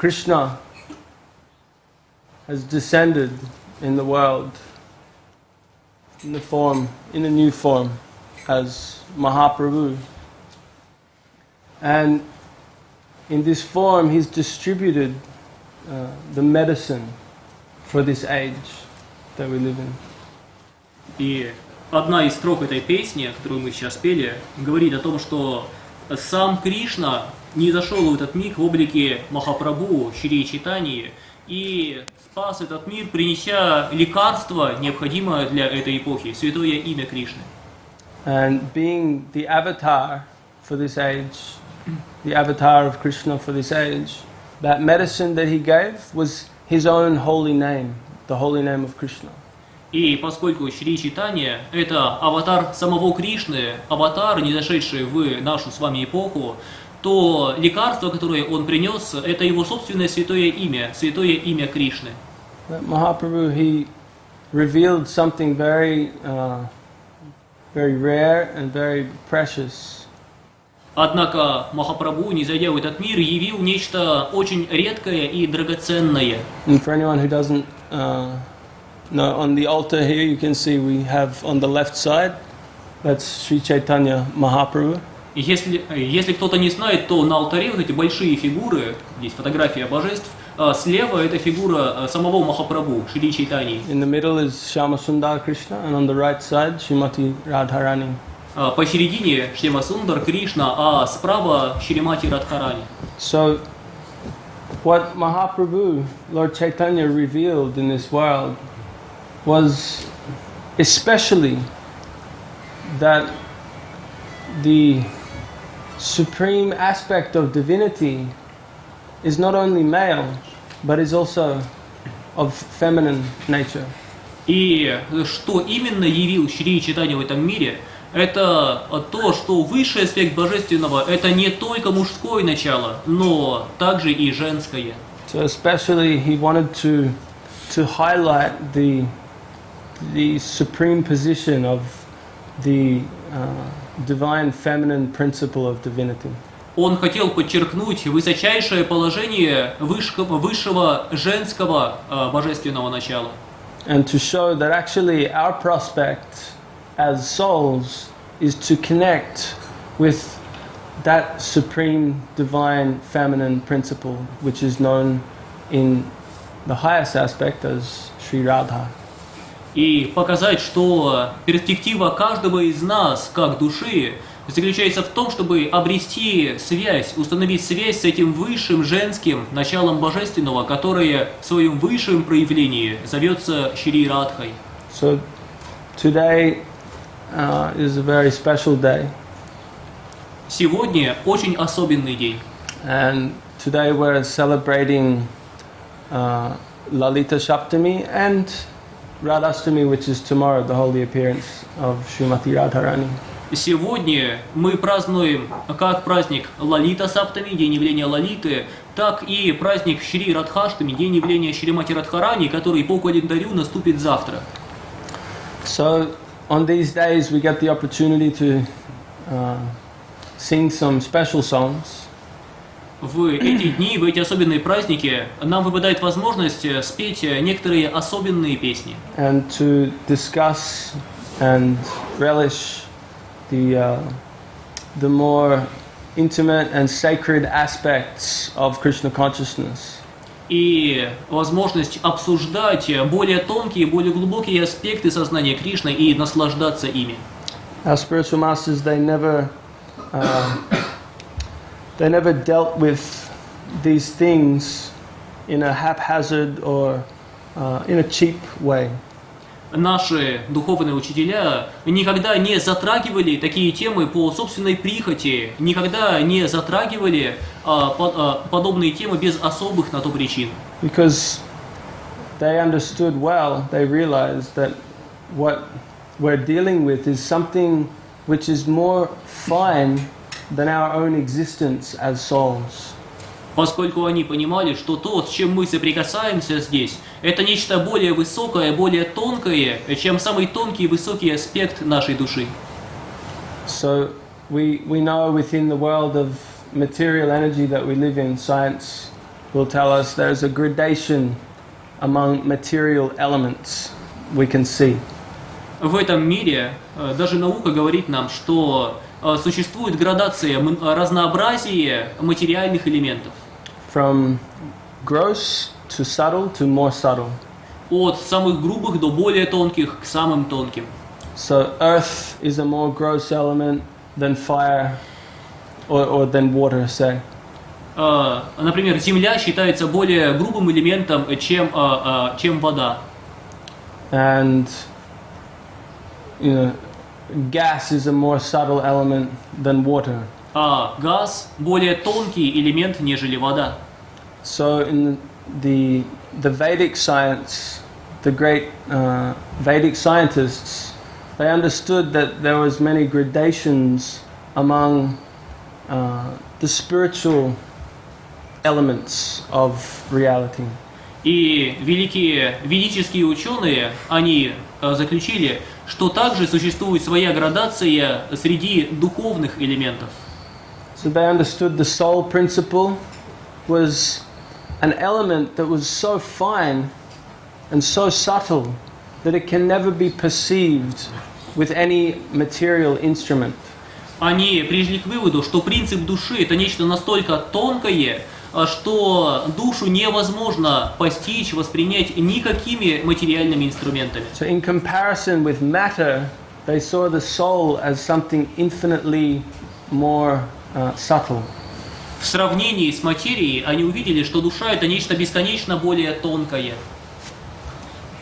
Krishna has descended in the world in a new form as Mahaprabhu. And in this form he's distributed the medicine for this age that we live in. И одна из строк этой песни, которую мы сейчас пели, говорит о том, что сам Кришна не зашел в этот миг в облике Махапрабху, Шри Чайтаньи, и спас этот мир, принеся лекарство, необходимое для этой эпохи, святое имя Кришны. And being the avatar for this age, the avatar of Krishna for this age, that medicine that he gave was his own holy name, the holy name of Krishna. И поскольку Шри Чайтанья – это аватар самого Кришны, аватар, не зашедший в нашу с вами эпоху, то лекарство, которое он принес, это его собственное святое имя Кришны. Mahaprabhu, he revealed something very rare and very precious. Однако Махапрабху, не зайдя в этот мир, явил нечто очень редкое и драгоценное. And for anyone who doesn't know, on the altar here you can see we have on the left side, that's Sri Chaitanya Mahaprabhu. Если кто-то не знает, то на алтаре вот эти большие фигуры, здесь фотография божеств, слева это фигура самого Махапрабху, Шри Чайтаньи. In the middle is Shyamasundar Krishna, and on the right side Srimati Radharani. Посередине Шьямасундар Кришна, а справа Шримати Радхарани. So, what Mahaprabhu, Lord Chaitanya, revealed in this world was especially that the supreme aspect of divinity is not only male, but is also of feminine nature. И что именно явил Шри Чайтанья в этом мире, это то, что высший аспект божественного – это не только мужское начало, но также и женское. So especially he wanted to highlight the supreme position of the divine feminine principle of divinity. Он хотел подчеркнуть высочайшее положение высшего женского божественного начала. And to show that actually our prospect as souls is to connect with that supreme divine feminine principle which is known in the highest aspect as Sri Radha. И показать, что перспектива каждого из нас, как души, заключается в том, чтобы обрести связь, установить связь с этим высшим женским началом божественного, которое в своем высшем проявлении зовется Шри Радхой. So today is a very special day. Сегодня очень особенный день. And today we're celebrating Lalita Shaptami and Radhastami, which is tomorrow, the holy appearance of Srimati Radharani. Сегодня мы празднуем как праздник Лалита Саптами, день явления Лалиты, так и праздник Шри Радхаштами, день явления Шримати Радхарани, который по календарю наступит завтра. So on these days we get the opportunity to sing some special songs. В эти дни, в эти особенные праздники нам выпадает возможность спеть некоторые особенные песни. And to discuss and relish the more intimate and sacred aspects of Krishna consciousness. И возможность обсуждать более тонкие, более глубокие аспекты сознания Кришны и наслаждаться ими. Our spiritual masters, they never dealt with these things in a haphazard or in a cheap way. Наши духовные учителя никогда не затрагивали такие темы по собственной прихоти, никогда не затрагивали подобные темы без особых на то причин. Because they understood well, they realized that what we're dealing with is something which is more fine than our own existence as souls. Поскольку они понимали, что то, с чем мы соприкасаемся здесь, это нечто более высокое, более тонкое, чем самый тонкий и высокий аспект нашей души. So we know within the world of material energy that we live in, science will tell us there's a gradation among material elements we can see. В этом мире даже наука говорит нам, что существует градация, разнообразие материальных элементов. From gross to subtle to more subtle. От самых грубых до более тонких к самым тонким. So earth is a more gross element than fire or than water, say. Например, земля считается более грубым элементом, чем вода. And gas is a more subtle element than water. А газ более тонкий элемент, нежели вода. So in the Vedic science, the great Vedic scientists, they understood that there was many gradations among the spiritual elements of reality. И великие ведические ученые, они заключили, что также существует своя градация среди духовных элементов. So they understood the soul principle was an element that was so fine and so subtle that it can never be perceived with any material instrument. Они пришли к выводу, что принцип души – это нечто настолько тонкое, что душу невозможно постичь, воспринять никакими материальными инструментами. So in comparison with matter, they saw the soul as something infinitely more subtle. В сравнении с материей они увидели, что душа – это нечто бесконечно более тонкое.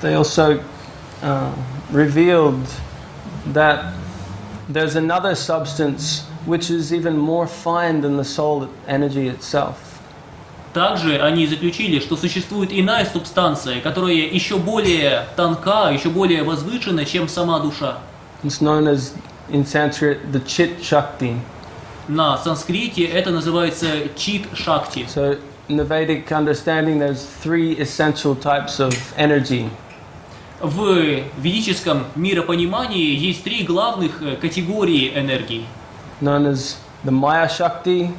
They also revealed that there's another substance which is even more fine than the soul energy itself. Также они заключили, что существует иная субстанция, которая еще более тонка, еще более возвышена, чем сама душа. It's known as, in Sanskrit, the Chit Shakti. На санскрите это называется чит-шакти. So in the Vedic understanding, there's three essential types of energy. В ведическом миропонимании есть три главных категории энергии. Known as the Maya Shakti,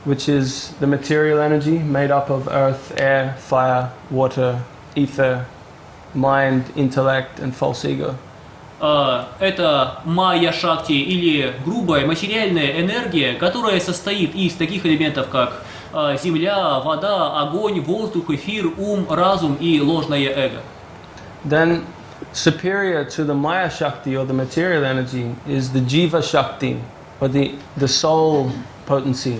which is the material energy made up of earth, air, fire, water, ether, mind, intellect, and false ego. Это майя-шакти или грубая материальная энергия, которая состоит из таких элементов, как земля, вода, огонь, воздух, эфир, ум, разум и ложное эго. Then superior to the Maya Shakti or the material energy is the Jiva Shakti or the soul potency.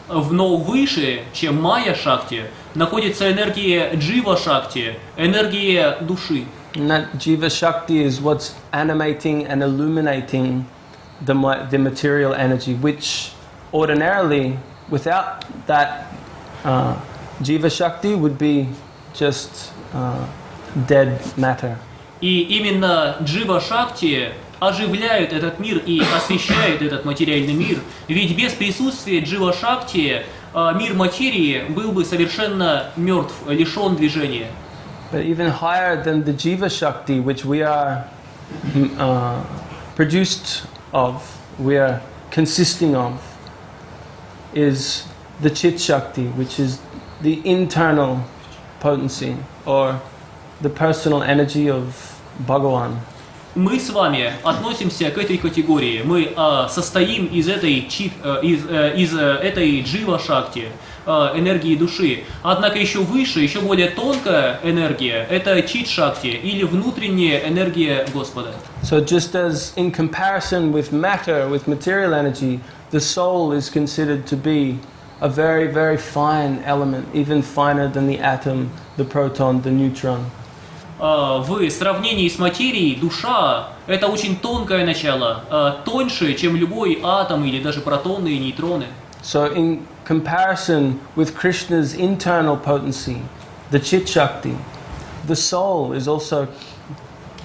Но выше, чем майя-шакти, находится энергия джива-шакти, энергия души. And that Jiva Shakti is what's animating and illuminating the material energy, which ordinarily, without that Jiva Shakti, would be just dead matter. И именно джива-шакти оживляют этот мир и освещают этот материальный мир. Ведь без присутствия джива-шакти мир материи был бы совершенно мертв, лишен движения. But even higher than the Jiva Shakti, which we are produced of, we are consisting of, is the Chit Shakti, which is the internal potency or the personal energy of Bhagavan. Мы с вами относимся к этой категории. Мы состоим из этой джива-шакти, энергии души. Однако еще выше, еще более тонкая энергия – это чит-шакти или внутренняя энергия Господа. So just as in comparison with matter, with material energy, the soul is considered to be a very, very fine element, even finer than the atom, the proton, the neutron. В сравнении с материей душа – это очень тонкое начало, тоньше, чем любой атом или даже протоны и нейтроны. So in comparison with Krishna's internal potency, the Chit Shakti, the soul is also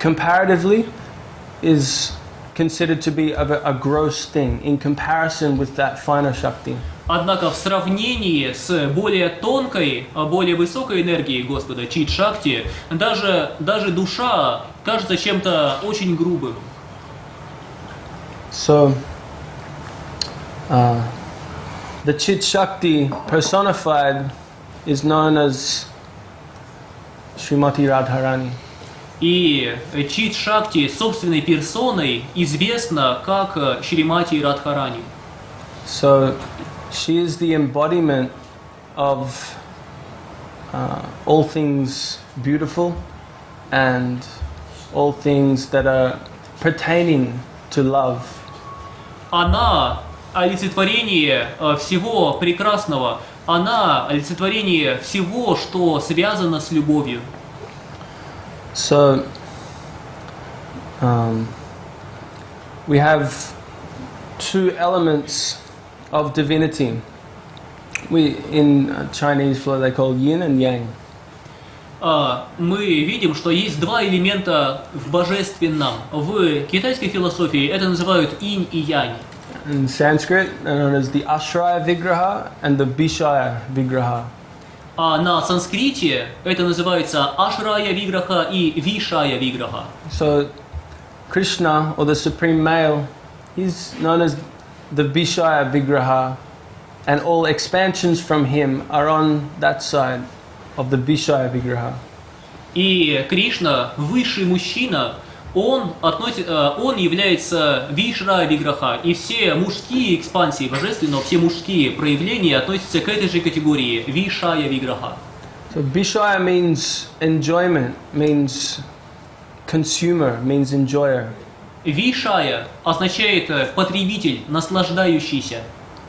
comparatively is considered to be a gross thing in comparison with that finer Shakti. Однако в сравнении с более тонкой, более высокой энергией Господа, чит-шакти, даже душа кажется чем-то очень грубым. So, the Chit Shakti personified is known as Srimati Radharani. И Чит Шакти собственной персоной известна как Шримати Радхарани. So she is the embodiment of all things beautiful and all things that are pertaining to love. Она олицетворение всего прекрасного, она олицетворение всего, что связано с любовью. So we have two elements of divinity. We in Chinese they call yin and yang. Мы видим, что есть два элемента в божественном. В китайской философии это называют инь и янь. In Sanskrit, known as the Ashraya Vigraha and the Vishaya Vigraha. А на санскрите это называется Ашрая Виграха и Вишая Виграха. So Krishna, or the Supreme Male, he's known as the Vishaya Vigraha, and all expansions from him are on that side of the Vishaya Vigraha. И Кришна, высший мужчина, он является Вишрая Виграха, и все мужские экспансии божественного, все мужские проявления относятся к этой же категории Вишая Виграха. So Vishaya means enjoyment, means consumer, means enjoyer. Вишая означает потребитель, наслаждающийся.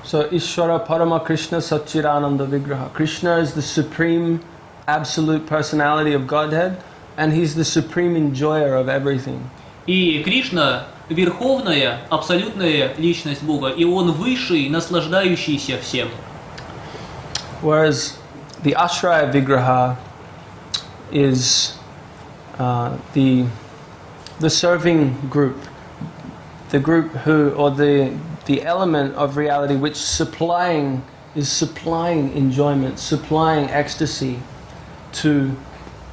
So Ishvara Parama Krishna Satchidananda Vigraha. Krishna is the supreme absolute personality of Godhead, and he's the supreme enjoyer of everything. И Кришна верховная, абсолютная личность Бога, и он высший, наслаждающийся всем. Whereas the Ashraya Vigraha is the serving group, the group who, or the element of reality which is supplying enjoyment, supplying ecstasy to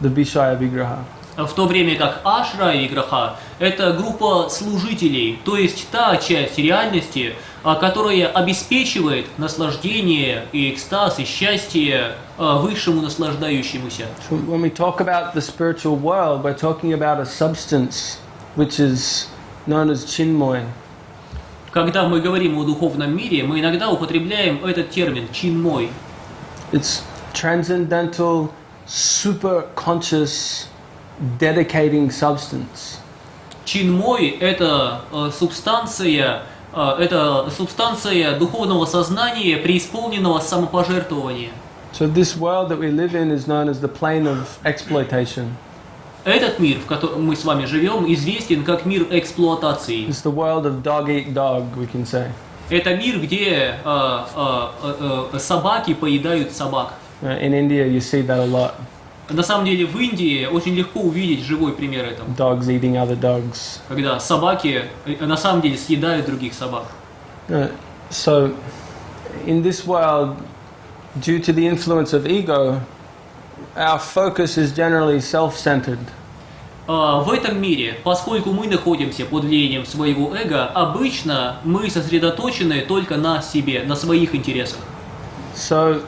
the Vishaya Vigraha. В то время как Ашрая Виграха – это группа служителей, то есть та часть реальности, которая обеспечивает наслаждение и экстаз, и счастье высшему наслаждающемуся. So when we talk about the spiritual world, we're talking about a substance which is known as Chinmoy. Когда мы говорим о духовном мире, мы иногда употребляем этот термин «чинмой». It's transcendental, super conscious, dedicating substance. Чинмой – это субстанция духовного сознания, преисполненного самопожертвования. So this world that we live in is known as the plane of exploitation. Этот мир, в котором мы с вами живем, известен как мир эксплуатации. It's the world of dog eat dog, we can say. Это мир, где собаки поедают собак. In India you see that a lot. На самом деле в Индии очень легко увидеть живой пример этого. Dogs eating other dogs. Когда собаки на самом деле съедают других собак. So in this world, due to the influence of ego, our focus is generally self-centered. В этом мире, поскольку мы находимся под влиянием своего эго, обычно мы сосредоточены только на себе, на своих интересах. So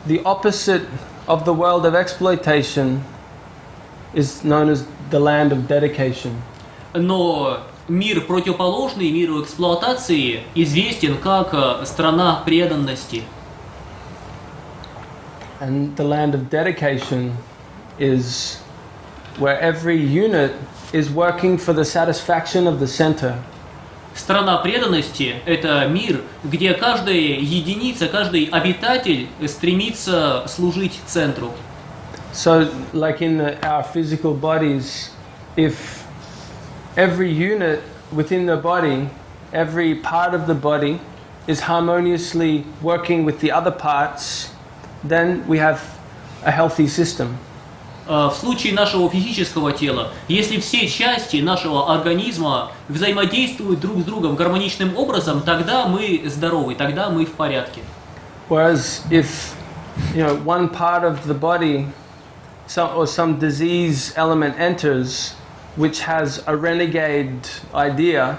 the opposite of the world of exploitation is known as the land of dedication. Но мир противоположный миру эксплуатации известен как страна преданности. And the land of dedication is where every unit is working for the satisfaction of the center. Страна преданности – это мир, где каждая единица, каждый обитатель стремится служить центру. So, like in our physical bodies, if every unit within the body, every part of the body is harmoniously working with the other parts, then we have a healthy system. В случае нашего физического тела, если все части нашего организма взаимодействуют друг с другом гармоничным образом, тогда мы здоровы, тогда мы в порядке. Whereas if one part of the body, some disease element enters, which has a renegade idea,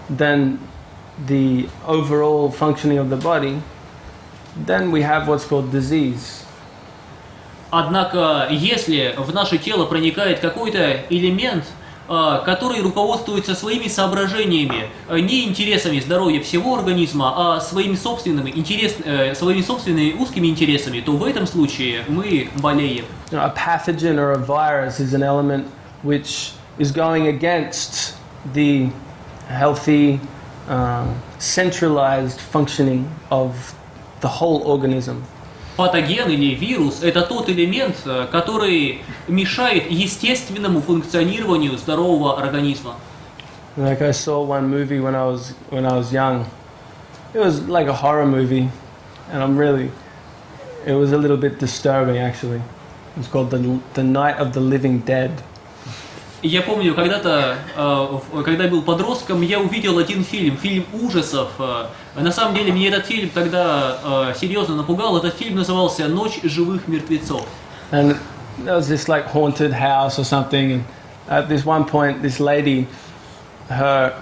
then the overall functioning of the body, then we have what's called disease. Однако, если в наше тело проникает какой-то элемент, который руководствуется своими соображениями, не интересами здоровья всего организма, а своими собственными узкими интересами, то в этом случае мы болеем. A pathogen or a virus is an element which is going against the healthy, centralized functioning of the whole organism. Патоген или вирус – это тот элемент, который мешает естественному функционированию здорового организма. Like I saw one movie when I was young. It was like a horror movie, and it was a little bit disturbing actually. It's called The Night of the Living Dead. Я помню, когда-то, когда я был подростком, я увидел один фильм ужасов. На самом деле, мне этот фильм тогда серьезно напугал. Этот фильм назывался «Ночь живых мертвецов». And there was this like haunted house or something, and at this one point, this lady, it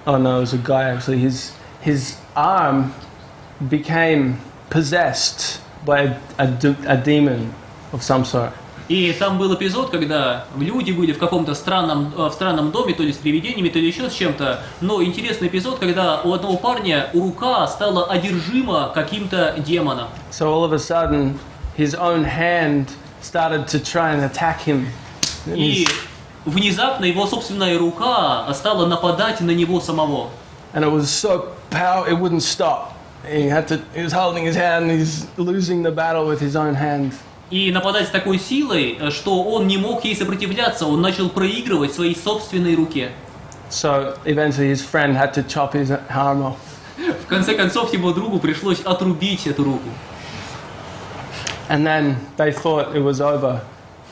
was a guy actually. His arm became possessed by a demon of some sort. И там был эпизод, когда люди были в каком-то странном доме, то ли с привидениями, то ли еще с чем-то. Но интересный эпизод, когда у одного парня рука стала одержима каким-то демоном. So all of a sudden, his own hand started to try and attack him. И внезапно его собственная рука стала нападать на него самого. And it was so powerful, it wouldn't stop. He was holding his hand, he's losing the battle with his own hand. И нападать с такой силой, что он не мог ей сопротивляться, он начал проигрывать своей собственной руке. So eventually his friend had to chop his arm off. В конце концов, его другу пришлось отрубить эту руку. And then they thought it was over.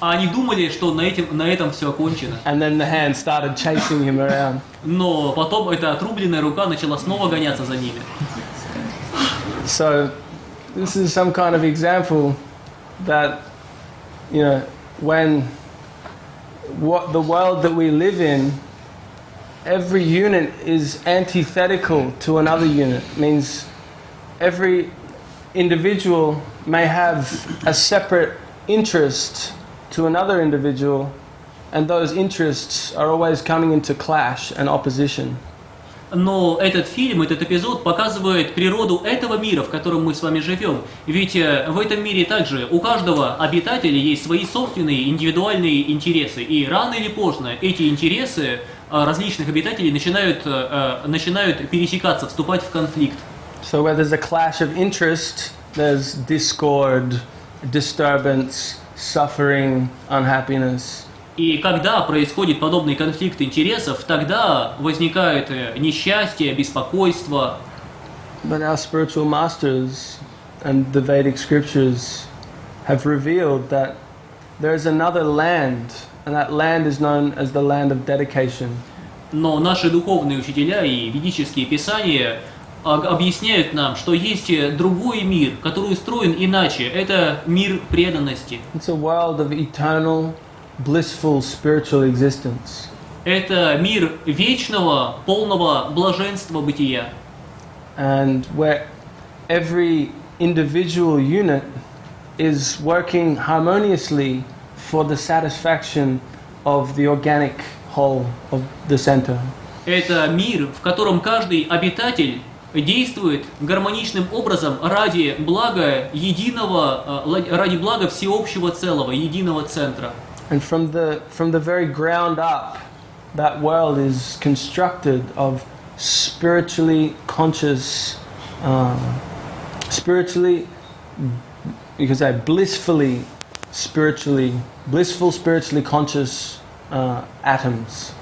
А они думали, что на этом все окончено. And then the hand started chasing him around. Но потом эта отрубленная рука начала снова гоняться за ними. So this is some kind of example that, you know, the world that we live in, every unit is antithetical to another unit. It means every individual may have a separate interest to another individual, and those interests are always coming into clash and opposition. Но этот фильм, этот эпизод показывает природу этого мира, в котором мы с вами живем. Ведь в этом мире также у каждого обитателя есть свои собственные индивидуальные интересы. И рано или поздно эти интересы различных обитателей начинают пересекаться, вступать в конфликт. So where there's a clash of interest, there's discord, disturbance, suffering, unhappiness. И когда происходит подобный конфликт интересов, тогда возникает несчастье, беспокойство. But our spiritual masters and the Vedic scriptures have revealed that there is another land, and that land is known as the land of dedication. Но наши духовные учителя и ведические писания объясняют нам, что есть другой мир, который устроен иначе. Это мир преданности. It's a world of eternal, blissful spiritual existence. Это мир вечного, полного блаженства бытия. And where every individual unit is working harmoniously for the satisfaction of the organic whole of the center. Это мир, в котором каждый обитатель действует гармоничным образом ради блага единого, ради блага всеобщего целого, единого центра. And from the very ground up, that world is constructed of spiritually conscious, you could say blissful, spiritually conscious atoms.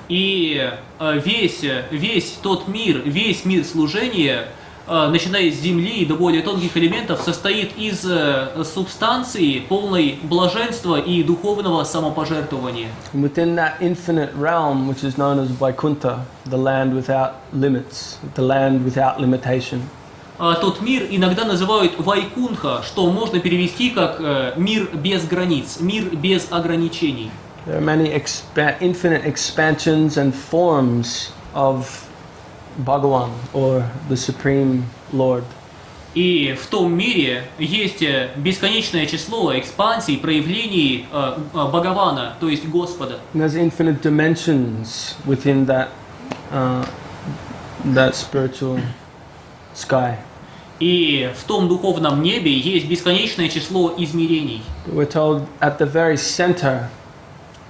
И весь тот мир, весь мир служения, начиная с земли до более тонких элементов, состоит из субстанции, полной блаженства и духовного самопожертвования. And within that infinite realm, which is known as Vaikuntha, the land without limits, the land without limitation. Тот мир иногда называют Вайкунха, что можно перевести как мир без границ, мир без ограничений. There are many infinite expansions and forms of Bhagavan, or the Supreme Lord. И в том мире есть бесконечное число экспансий, проявлений Бхагавана, то есть Господа. And there's infinite dimensions within that spiritual sky. И в том духовном небе есть бесконечное число измерений. We're told at the very center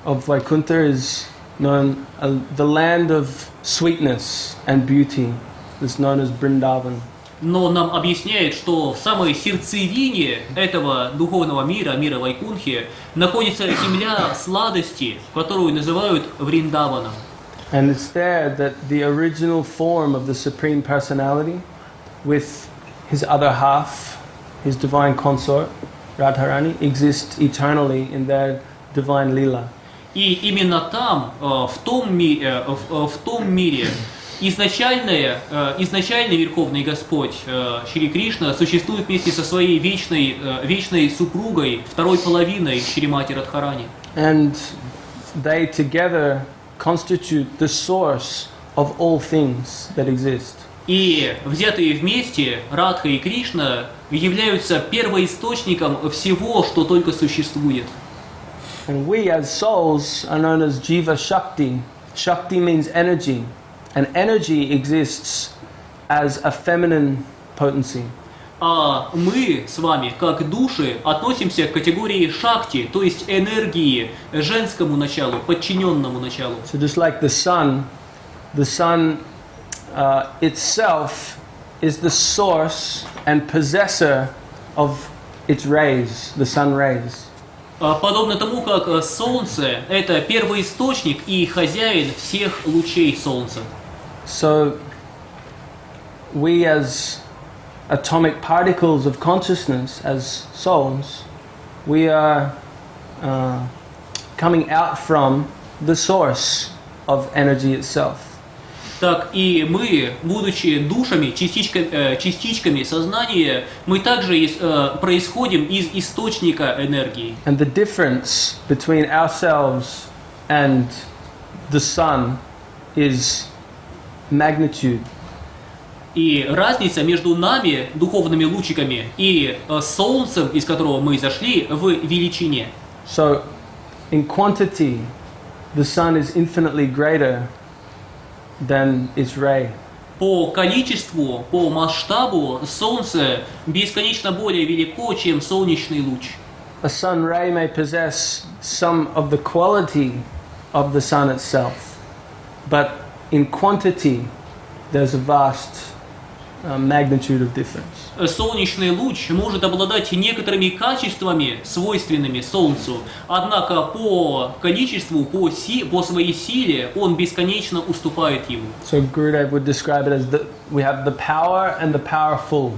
of Vaikuntha is known the land of sweetness and beauty, is known as Vrindavan. Но нам объясняет, что в самой сердцевине этого духовного мира, мира Вайкунхи, находится земля сладости, которую называют Вриндаваном. And it's there that the original form of the Supreme Personality with his other half, his divine consort, Radharani, exists eternally in their divine lila. И именно там, в том мире, изначальный Верховный Господь Шри Кришна существует вместе со своей вечной супругой, второй половиной Шримати Радхарани. And they together constitute the source of all things that exist. И взятые вместе Радха и Кришна являются первоисточником всего, что только существует. And we as souls are known as Jiva Shakti. Shakti means energy. And energy exists as a feminine potency. А мы с вами, как души, относимся к категории шакти, то есть энергии, женскому началу, подчиненному началу. So just like the sun itself is the source and possessor of its rays, the sun rays. Подобно тому, как Солнце – это первоисточник и хозяин всех лучей Солнца. So we as atomic particles of consciousness, as souls, we are coming out from the source of energy itself. Так и мы, будучи душами, частичками сознания, мы также происходим из источника энергии. And the difference between ourselves and the sun is magnitude. И разница между нами, духовными лучиками, и Солнцем, из которого мы зашли, в величине. So, in quantity, the sun is infinitely greater than its ray. По количеству, по масштабу Солнце бесконечно более велико, чем солнечный луч. A sun ray may possess some of the quality of the sun itself, but in quantity, there's a vast magnitude of difference. Солнечный луч может обладать некоторыми качествами, свойственными Солнцу, однако по количеству, по своей силе он бесконечно уступает ему. So Gurudev would describe it as we have the power and the powerful.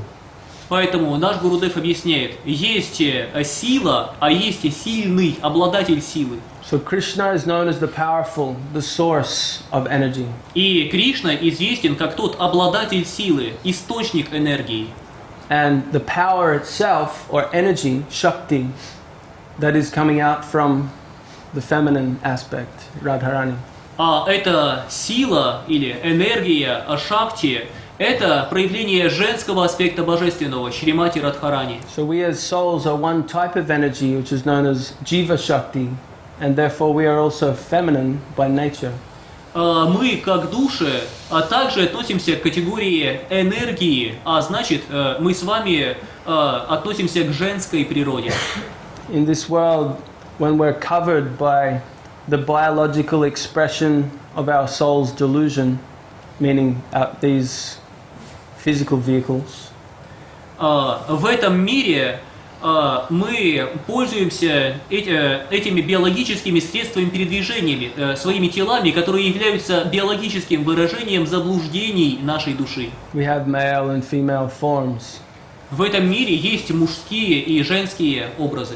Поэтому наш Гурудев объясняет, есть сила, а есть сильный, обладатель силы. So Krishna is known as the powerful, the source of energy. И Кришна известен как тот обладатель силы, источник энергии. And the power itself, or energy, Shakti, that is coming out from the feminine aspect, Radharani. А эта сила или энергия Шакти – это проявление женского аспекта божественного, Шримати Радхарани. So we as souls are one type of energy which is known as Jiva Shakti, and therefore we are also feminine by nature. Мы, как души, также относимся к категории энергии, а значит, мы с вами относимся к женской природе. In this world, when we're covered by the biological expression of our soul's delusion, meaning these physical vehicles, в этом мире мы пользуемся этими биологическими средствами передвижения, своими телами, которые являются биологическим выражением заблуждений нашей души. we have male and female forms. В этом мире есть мужские и женские образы.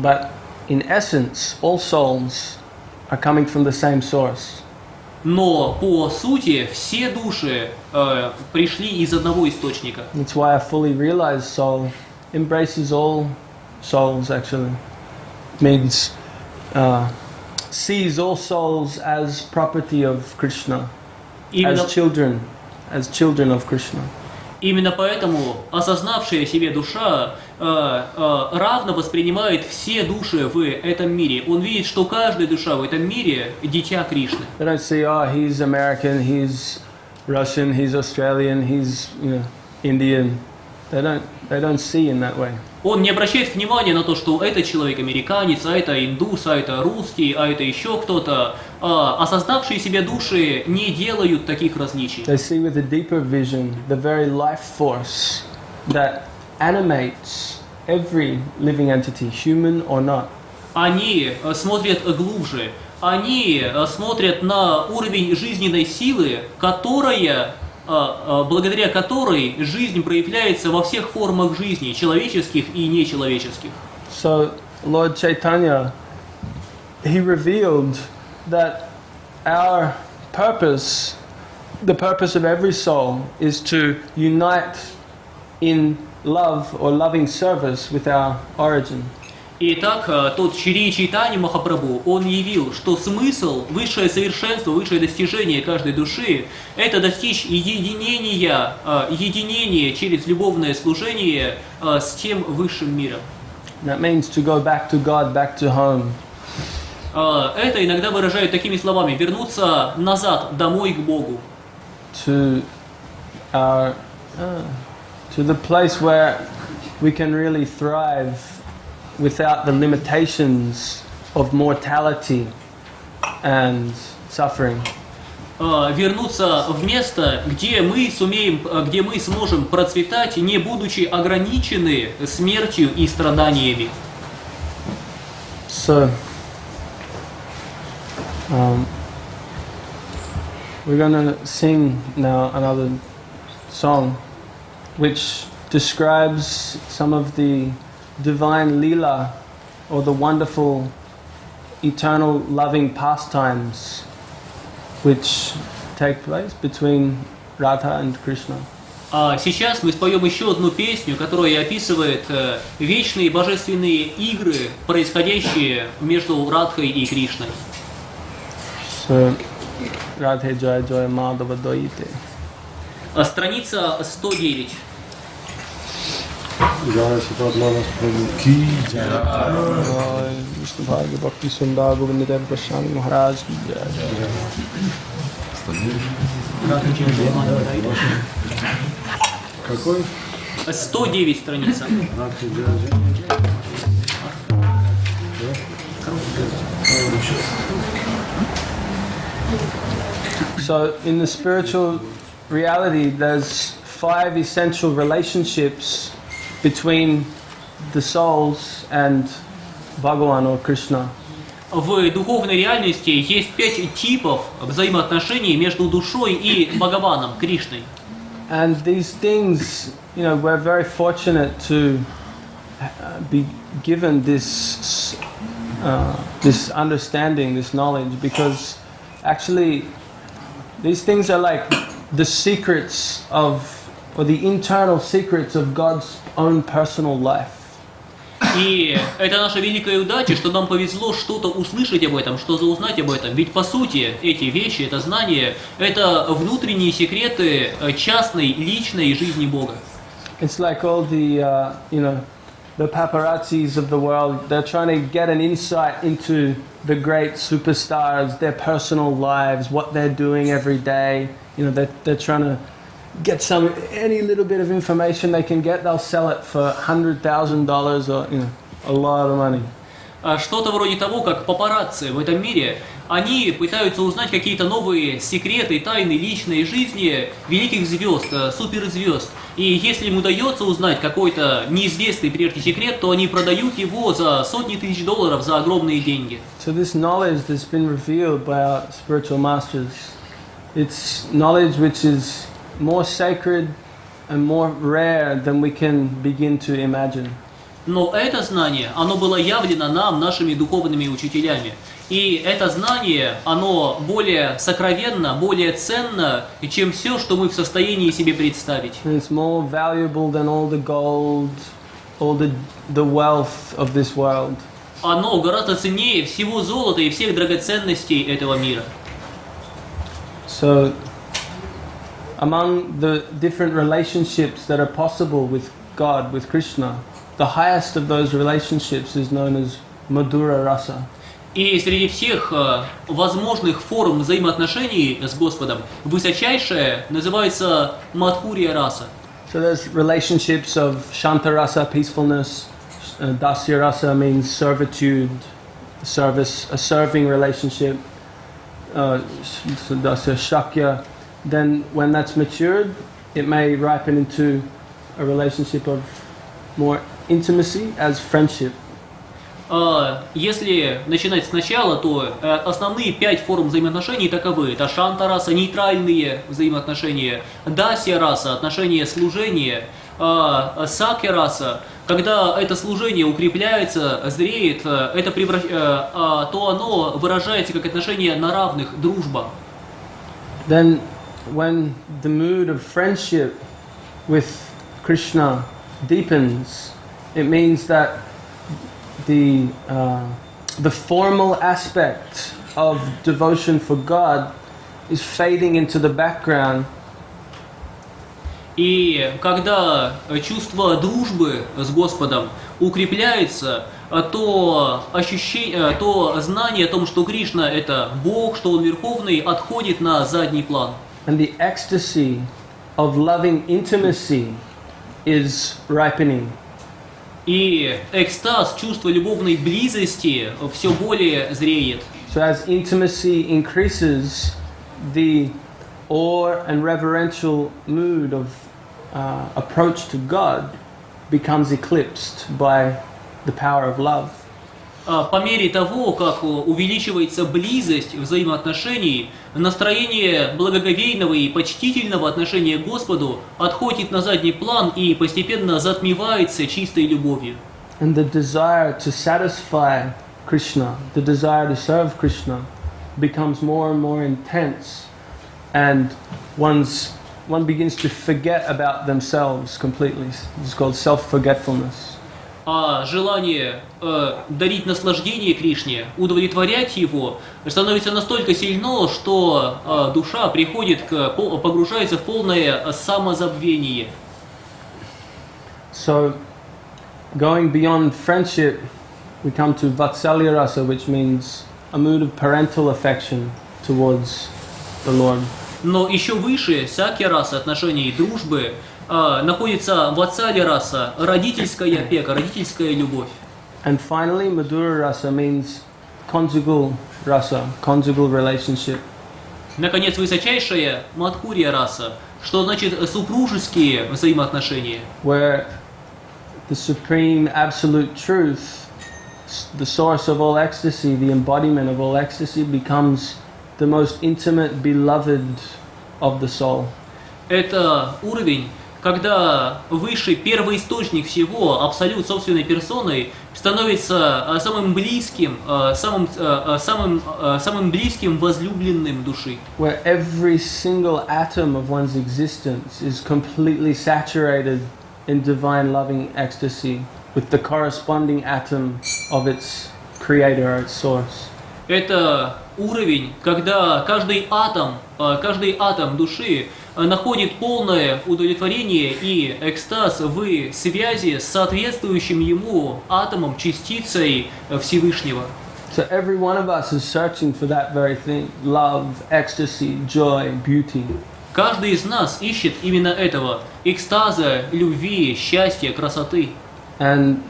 But in essence, all souls are coming from the same source. Но по сути все души пришли из одного источника. That's why a fully realized soul embraces all souls, actually. Means sees all souls as property of Krishna, as children of Krishna. Именно поэтому осознавшая себе душа равно воспринимает все души в этом мире. Он видит, что каждая душа в этом мире – дитя Кришны. They don't see, oh, he's American, he's Russian, he's Australian, he's Indian. They don't see in that way. Он не обращает внимания на то, что этот человек американец, а это индус, а это русский, а это еще кто-то. Осознавшие себе души не делают таких различий. They see with a deeper vision the very life force that animates every living entity, human or not. Они смотрят глубже. Они смотрят на уровень жизненной силы, благодаря которой жизнь проявляется во всех формах жизни, человеческих и нечеловеческих. So Lord Chaitanya, he revealed that our purpose, the purpose of every soul, is to unite in love or loving service with our origin. Итак, тот Шри Чайтанья Махапрабху, он явил, что смысл, высшее совершенство, высшее достижение каждой души – это достичь единения через любовное служение с тем высшим миром. That means to go back to God, back to home. Это иногда выражают такими словами: вернуться назад, домой к Богу. To the place where we can really thrive without the limitations of mortality and suffering. Вернуться в место, где мы сможем процветать, не будучи ограничены смертью и страданиями. So, we're going to sing now another song which describes some of the divine lila, or the wonderful eternal loving pastimes which take place between Radha and Krishna. Сейчас мы споем еще одну песню, которая описывает вечные божественные игры, происходящие между Радхой и Кришной. So, Radhe Jaya Jaya Madhava Doite. Страница 109. Jai Sipadmanas Prabhu ki jai. Vishnu Bhagya Bhakti Sundar Govinda Dev Goswami Maharaj ki jai. Какой? 109 страница. So, in the spiritual reality, there's 5 essential relationships between the souls and Bhagavan or Krishna. В духовной реальности есть 5 типов взаимоотношений между душой и Бхагаваном, Кришной. And these things, we're very fortunate to be given this understanding, this knowledge, because actually these things are like the secrets or the internal secrets of God's own personal life. И это наша великая удача, что нам повезло что-то услышать об этом, что-то узнать об этом. Ведь по сути эти вещи, это знание, это внутренние секреты частной, личной жизни Бога. It's like all the paparazzis of the world. They're trying to get an insight into the great superstars, their personal lives, what they're doing every day. They're trying to get any little bit of information they can get. They'll sell it for $100,000 or a lot of money. Что-то вроде того, как папарацци в этом мире, они пытаются узнать какие-то новые секреты, тайны личной жизни великих звезд, суперзвезд. И если им удается узнать какой-то неизвестный прежде секрет, то они продают его за сотни тысяч долларов за огромные деньги. So this knowledge that's been revealed by our spiritual masters, it's knowledge which is more sacred and more rare than we can begin to imagine. Но это знание, оно было явлено нам, нашими духовными учителями. И это знание, оно более сокровенно, более ценно, чем все, что мы в состоянии себе представить. It's more valuable than all the gold, all the wealth of this world. Оно гораздо ценнее всего золота и всех драгоценностей этого мира. So among the different relationships that are possible with God, with Krishna, the highest of those relationships is known as Madhura Rasa. И среди всех возможных форм взаимоотношений с Господом высочайшая называется Мадхурья раса. So there's relationships of Shanta Rasa, peacefulness. Dasya Rasa means servitude, service, a serving relationship. So Dasya Shakya. Then when that's matured, it may ripen into a relationship of more intimacy as friendship. Если начинать сначала, то основные 5 форм взаимоотношений таковы. Это шанта-раса, нейтральные взаимоотношения, дасья-раса, отношения служения, сакья-раса. Когда это служение укрепляется, зреет, то оно выражается как отношение на равных, дружба. Then when the mood of friendship with Krishna deepens, it means that the formal aspect of devotion for God is fading into the background. И когда чувство дружбы с Господом укрепляется, то знание о том, что Кришна это Бог, что Он Верховный, отходит на задний план. And the ecstasy of loving intimacy is ripening. И экстаз, чувство любовной близости все более зреет. So as intimacy increases, the awe and reverential mood of approach to God becomes eclipsed by the power of love. По мере того, как увеличивается близость взаимоотношений, настроение благоговейного и почтительного отношения к Господу отходит на задний план и постепенно затмевается чистой любовью. And the desire to satisfy Krishna, the desire to serve Krishna, becomes more and more intense, and one begins to forget about themselves completely. It's called self-forgetfulness. А желание дарить наслаждение Кришне, удовлетворять его, становится настолько сильно, что душа погружается в полное самозабвение. So, going beyond friendship, we come to Vatsalya Rasa, which means a mood of parental affection towards the Lord. Но еще выше сакья раса отношений дружбы находится ватсалья раса, родительская опека, родительская любовь. And finally, Madhura Rasa means conjugal rasa, conjugal relationship. Наконец, высочайшая мадхурья раса, что значит супружеские взаимоотношения. Where the supreme absolute truth, the source of all ecstasy, the embodiment of all ecstasy, becomes the most intimate beloved of the soul. Это уровень, когда высший первоисточник всего, абсолют собственной персоной, становится самым близким возлюбленным души. Where every single atom of one's existence is completely saturated in divine loving ecstasy with the corresponding atom of its creator or its source. Это уровень, когда каждый атом души находит полное удовлетворение и экстаз в связи с соответствующим ему атомом, частицей Всевышнего. So every one of us is searching for that very thing: love, ecstasy, joy, beauty. Каждый из нас ищет именно этого: экстаза, любви, счастья, красоты. And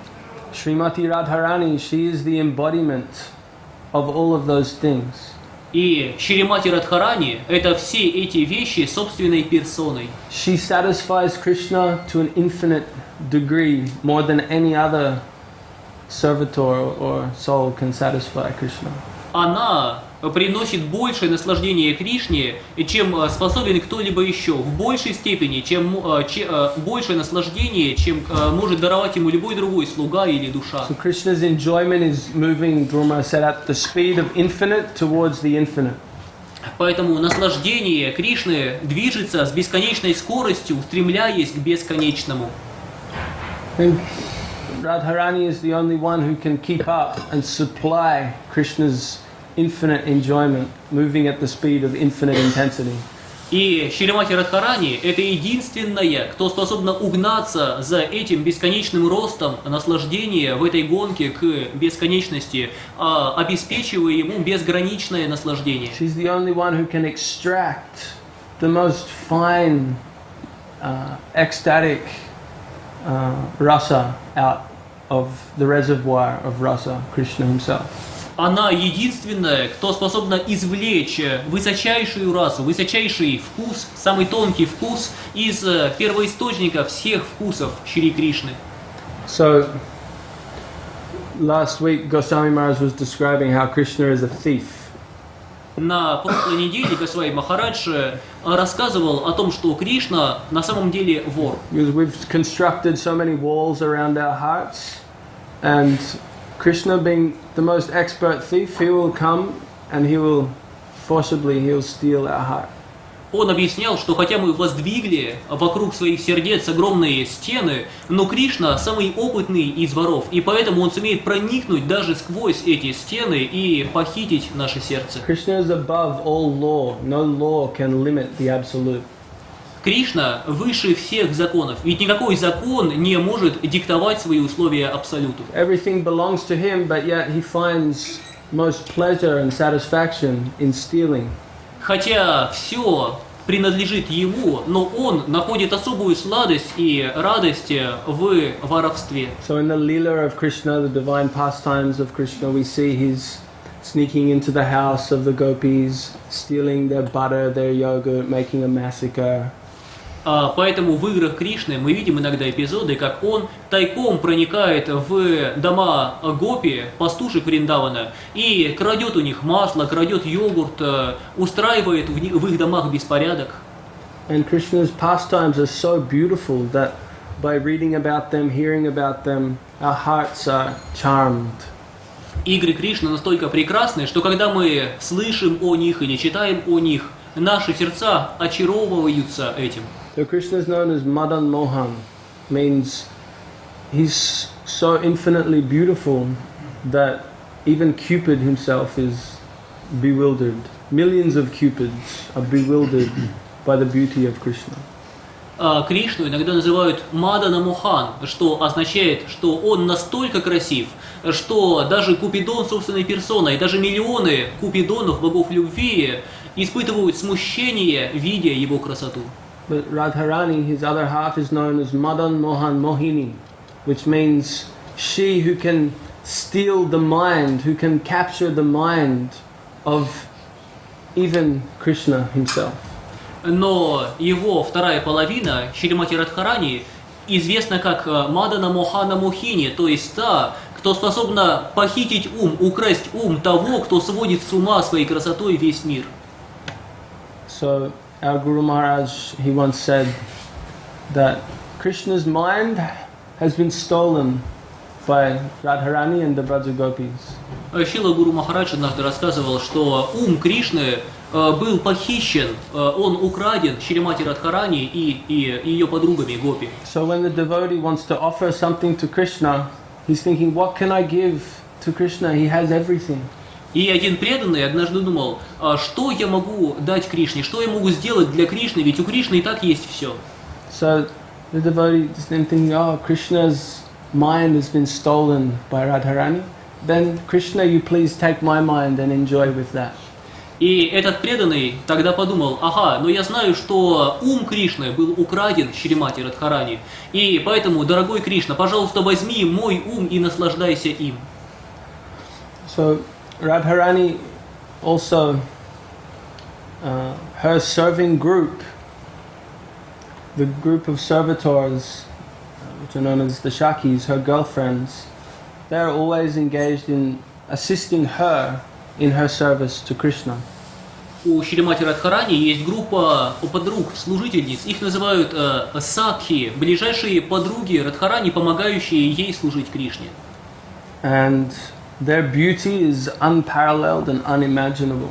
Srimati Radharani, she is the embodiment of all of those things. И Шримати Радхарани – это все эти вещи собственной персоной. She satisfies Krishna to an infinite degree, more than any other servitor or soul can satisfy Krishna. Она приносит большее наслаждение Кришне, чем способен кто-либо еще, в большей степени, большее наслаждение, чем может даровать ему любой другой слуга или душа. So Krishna's enjoyment is moving, Dhurma said, at the speed of infinite towards the infinite. Поэтому наслаждение Кришны движется с бесконечной скоростью, устремляясь к бесконечному. And Radharani is the only one who can keep up and supply Krishna's infinite enjoyment, moving at the speed of infinite intensity. И Шримати Радхарани – это единственная, кто способна угнаться за этим бесконечным ростом наслаждения в этой гонке к бесконечности, обеспечивая ему безграничное наслаждение. She's the only one who can extract the most fine, ecstatic rasa out of the reservoir of rasa, Krishna himself. Она единственная, кто способна извлечь высочайшую расу, высочайший вкус, самый тонкий вкус из первоисточника всех вкусов Шри Кришны. So, last week Goswami Maharaj was describing how Krishna is a thief. На прошлой неделе Госвами Махарадж рассказывал о том, что Кришна на самом деле вор. Because we've constructed so many walls around our hearts, and Krishna, being the most expert thief, he will come and he'll steal our heart. Он объяснял, что хотя мы воздвигли вокруг своих сердец огромные стены, но Кришна самый опытный из воров, и поэтому он сумеет проникнуть даже сквозь эти стены и похитить наше сердце. Krishna is above all law. No law can limit the absolute. Кришна выше всех законов, ведь никакой закон не может диктовать свои условия абсолюту. Everything belongs to him, but yet he finds most pleasure and satisfaction in stealing. Хотя все принадлежит ему, но он находит особую сладость и радость в воровстве. So in the Leela of Krishna, the divine pastimes of Krishna, we see he's sneaking into the house of the gopis, stealing their butter, their yogurt, making a massacre. Поэтому в играх Кришны мы видим иногда эпизоды, как он тайком проникает в дома гопи, пастушек Вриндавана, и крадет у них масло, крадет йогурт, устраивает в их домах беспорядок. And Krishna's pastimes are so beautiful that by reading about them, hearing about them, our hearts are charmed. Игры Кришны настолько прекрасны, что когда мы слышим о них или читаем о них, наши сердца очаровываются этим. So Krishna is known as Madan Mohan, means he's so infinitely beautiful that even Cupid himself is bewildered. Millions of Cupids are bewildered by the beauty of Krishna. Кришну иногда называют Мадана Мохан, что означает, что он настолько красив, что даже Купидон собственной персоной, даже миллионы Купидонов, богов любви, испытывают смущение, видя его красоту. But Radharani, his other half, is known as Madan Mohan Mohini, which means she who can steal the mind, who can capture the mind of even Krishna himself. Но его вторая половина, Шримати Радхарани, известна как Мадана Мохана Мохини, то есть та, кто способна похитить ум, украсть ум того, кто сводит с ума своей красотой весь мир. So our Guru Maharaj, he once said that Krishna's mind has been stolen by Radharani and the Braja Gopis. Шрила Гуру Махарадж однажды рассказывал, что ум Кришны был похищен, он украден Шримати Радхарани и ее подругами Гопи. So when the devotee wants to offer something to Krishna, he's thinking, what can I give to Krishna? He has everything. И один преданный однажды думал, что я могу дать Кришне, что я могу сделать для Кришны, ведь у Кришны и так есть все. So the devotee is then thinking, oh, Krishna's mind has been stolen by Radharani. Then Krishna, you please take my mind and enjoy with that. И этот преданный тогда подумал, ага, но я знаю, что ум Кришны был украден Шримати Радхарани, и поэтому, дорогой Кришна, пожалуйста, возьми мой ум и наслаждайся им. So Radharani also, her serving group, the group of servitors, which are known as the Shakis, her girlfriends, they are always engaged in assisting her in her service to Krishna. У Шримати Радхарани есть группа подруг, служительниц, их называют сакхи, ближайшие подруги Радхарани, помогающие ей служить Кришне. And their beauty is unparalleled and unimaginable.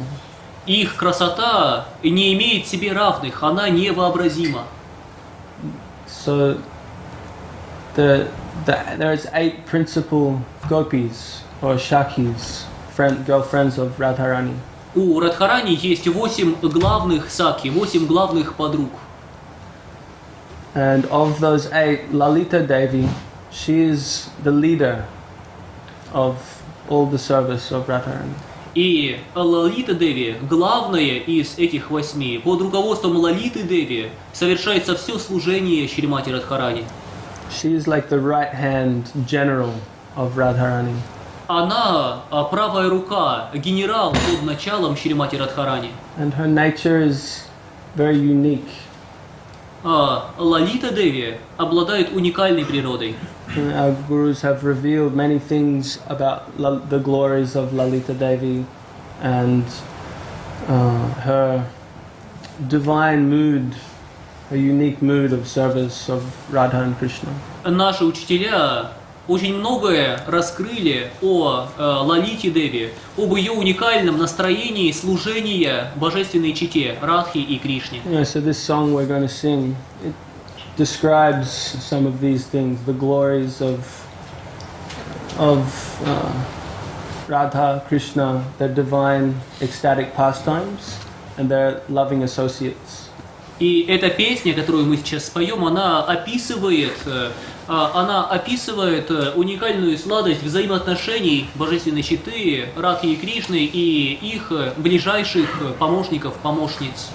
Их красота не имеет себе равных, она невообразима. So there's 8 principal gopis or shakis, girlfriends of Radharani. У Радхарани есть 8 главных саки, 8 главных подруг. And of those 8, Lalita Devi, she is the leader of all the service of Radharani. И Лалита Деви, главная из этих 8, под руководством Лалиты Деви совершается все служение Шримати Радхарани. She is like the right-hand general of Radharani. Она правая рука, генерал под началом Шримати Радхарани. And her nature is very unique. Лалита Деви обладает уникальной природой. Our gurus have revealed many things about the glories of Lalita Devi and her divine mood, her unique mood of service of Radha and Krishna. Наши учителя очень многое раскрыли о Лалите Деви, об ее уникальном настроении служения божественной чите Радхи и Кришне. Yeah, so this song we're going to sing, it describes some of these things, the glories of Radha, Krishna, their divine ecstatic pastimes, and their loving associates. И эта песня, которую мы сейчас споем, она описывает уникальную сладость взаимоотношений божественной читы Радхи и Кришны и их ближайших помощников, помощниц.